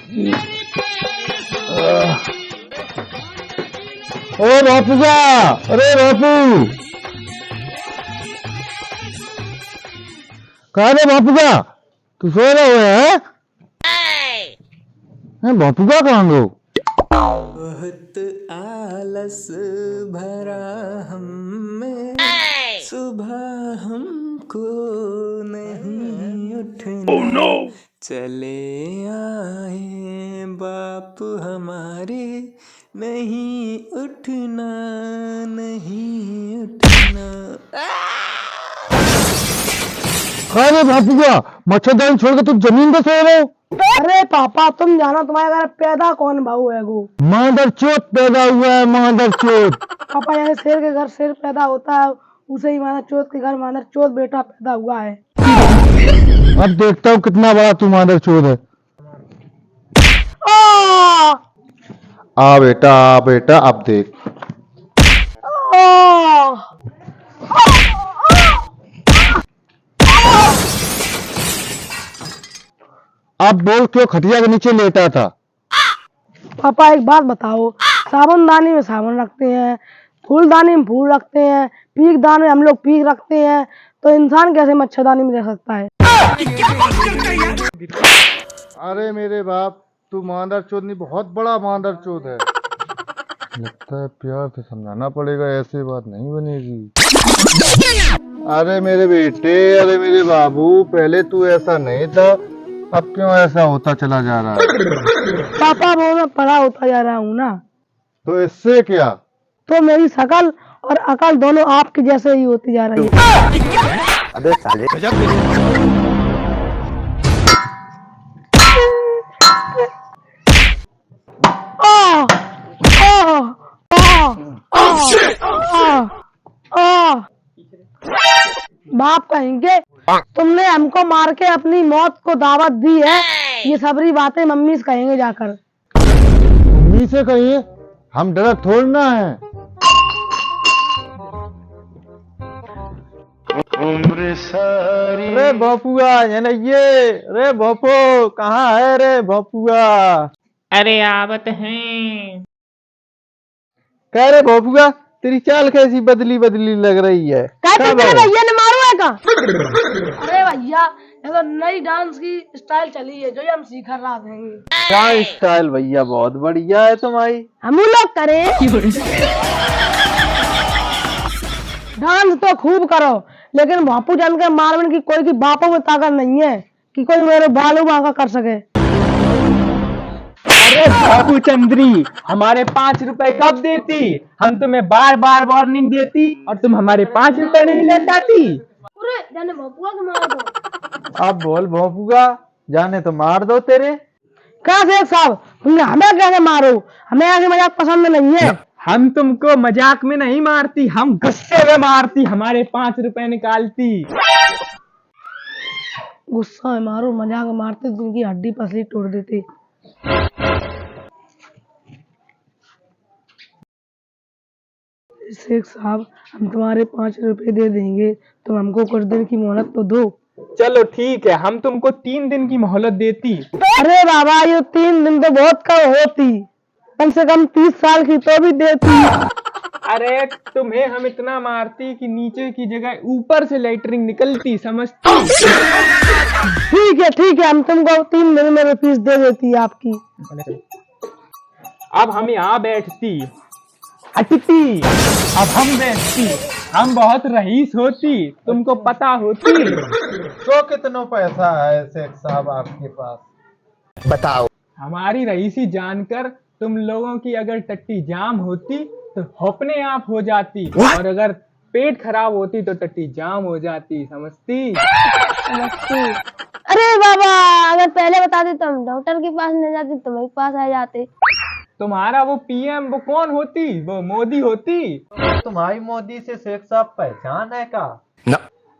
ओ बापूजा, अरे बापू, कहा रे बापूजा, तू सो रहे हुए हैं? बापूजा कहाँ गो? बहुत आलस भरा हम में, सुबह हमको नहीं उठना। oh, no! चले आए बाप हमारे, नहीं उठना, नहीं उठना। अरे बापूजा, मच्छरदानी छोड़ के तुम जमीन पे सो रहे हो? अरे पापा तुम जानो तुम्हारे घर पैदा कौन बहू है गो? मादर चोत पैदा हुआ है, मादर चोत। पापा जैसे शेर के घर शेर पैदा होता है, उसे ही मादर चोत के घर मादर चोत बेटा पैदा हुआ है। अब देखता हूँ कितना बड़ा तू मादर चोत है। आ बेटा अब देख। अब बोल क्यों खटिया के नीचे लेटा था? पापा एक बात बताओ, साबुनदानी में साबुन रखते हैं, फूलदानी में फूल रखते हैं, पीक दान में हम लोग पीक रखते हैं, तो इंसान कैसे मच्छरदानी में रह सकता है? अरे मेरे बाप, तू मादर चोद नहीं, बहुत बड़ा मादर चोद है। लगता है प्यार से समझाना पड़ेगा, ऐसे बात नहीं बनेगी। अरे मेरे बेटे, अरे मेरे बाबू, पहले तू ऐसा नहीं था, अब क्यों ऐसा होता चला जा रहा है? पापा वो मैं बड़ा होता जा रहा हूँ ना। तो इससे क्या? तो मेरी शकल और अकल दोनों आपके जैसे ही होती जा रही है। अबे साले, बाप कहेंगे तुमने हमको मार के अपनी मौत को दावत दी है, ये सबरी बातें मम्मी से कहेंगे जाकर। मम्मी से कहिए, हम डर थोड़ना है। उम्र सारी। रे बापुआ, रे बापू कहाँ है रे बापुआ? अरे आवत हैं। कह रे बापुआ, तेरी चाल कैसी बदली बदली लग रही है? भैया ने मारो है का? अरे भैया ये तो नई डांस की स्टाइल चली है, जो हम सीख रहा थे। क्या स्टाइल भैया, बहुत बढ़िया है तुम्हारी। हम लोग करें डांस तो खूब करो, लेकिन बापू जान के मारवन की कोई की बापों में ताकत नहीं है कि कोई मेरे बालू बांका कर सके। अरे बाबू चंद्री, हमारे 5 रुपए कब देती? हम तुम्हें बार बार वार्निंग देती और तुम हमारे 5 रुपए नहीं ले पाती। अरे जाने बापुआ को मार दो। अब बोल बापुआ, जाने तो मार दो तेरे। क्या शेख साहब, तुमने हमें कैसे मारो? हमें ऐसे मजाक पसंद नहीं है। हम तुमको मजाक में नहीं मारती, हम गुस्से में मारती, हमारे 5 रुपए निकालती। गुस्सा में मारो, मजाक में मारते तो उनकी हड्डी पसली तोड़ देती। शेख साहब, हम तुम्हारे 5 रुपए दे देंगे, तुम हमको कुछ दिन की मोहलत तो दो। चलो ठीक है, हम तुमको 3 दिन की मोहलत देती। अरे बाबा, ये 3 दिन तो बहुत कम होती, कम से कम 30 साल की तो भी देती। अरे तुम्हें हम इतना मारती कि नीचे की जगह ऊपर से लेटरिंग निकलती, समझती? ठीक है, हम तुमको 3 दिन में फीस दे देती आपकी। अब हम यहाँ बैठती, हटती, अब हम बैठती, हम बहुत रईस होती, तुमको पता होती। तो कितना पैसा है शेख साहब आपके पास, बताओ? हमारी रईसी जानकर तुम लोगों की अगर टट्टी जाम होती तो अपने आप हो जाती, और अगर पेट खराब होती तो टट्टी जाम हो जाती, समझती? अरे बाबा, अगर पहले बताते तो हम डॉक्टर के पास न जाते, तुम्हारे पास आ जाते। तुम्हारा वो पीएम वो कौन होती? वो मोदी होती। तुम्हारी मोदी से शेख साहब पहचान है का?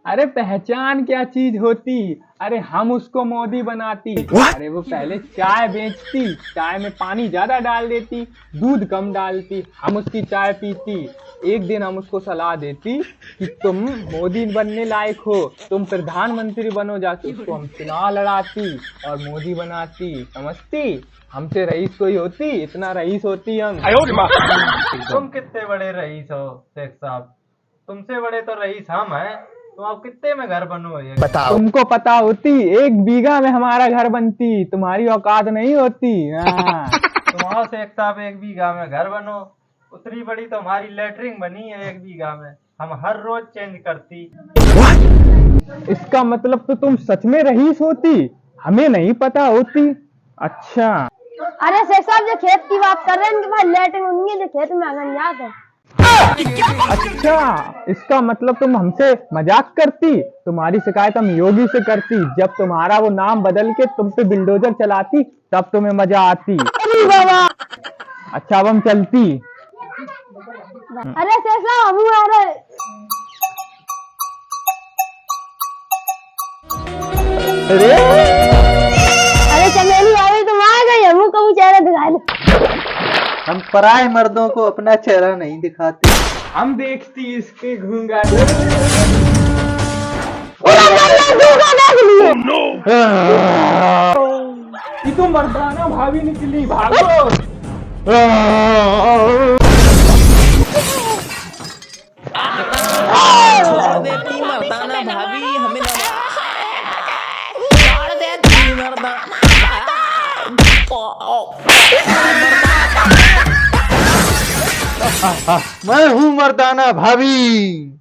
अरे पहचान क्या चीज होती? अरे हम उसको मोदी बनाती। अरे वो पहले चाय बेचती, चाय में पानी ज्यादा डाल देती, दूध कम डालती, हम उसकी चाय पीती, एक दिन हम उसको सलाह देती कि तुम मोदी बनने लायक हो, तुम प्रधानमंत्री बनो, जाके उसको हम चुनाव लड़ाती और मोदी बनाती, समझती? हमसे रईस कोई होती? इतना रईस होती हम। तुम कितने बड़े रईस हो शेख साहब? तुमसे बड़े तो रईस हम हैं। तुम आप कितने में घर बनो ये तुमको पता होती 1 बीघा में हमारा घर बनती, तुम्हारी औकात नहीं होती। हाँ। तुम आओ शेख साहब, 1 बीघा में घर बनो। उतनी बड़ी तो हमारी लेटरिन बनी है 1 बीघा में, हम हर रोज चेंज करती। इसका मतलब तो तुम सच में रईस होती, हमें नहीं पता होती। अच्छा। अरे शेख साहब, जो खेत की बात कर रहे हैं इनके पास लेटरिन नहीं है, जो खेत में आंगन जाते हैं। अच्छा, इसका मतलब तुम हमसे मजाक करती। तुम्हारी शिकायत हम योगी से करती, जब तुम्हारा वो नाम बदल के तुम पे बिल्डोजर चलाती तब तुम्हें मजा आती। अच्छा, अब हम चलती। अरे शेख साहब, हम आ रहे। अरे चमेली भाभी तुम आ गई, हम कबू चेहरा दिखा दे। हम पराए मर्दों को अपना चेहरा नहीं दिखाते। हम देखती इसके घूंघट। ये तो मर्दाना भाभी निकली, भागो। छोड़ देती मर्दाना भाभी, हमें छोड़ देती मर्दाना। मैं हूँ मर्दाना भाभी।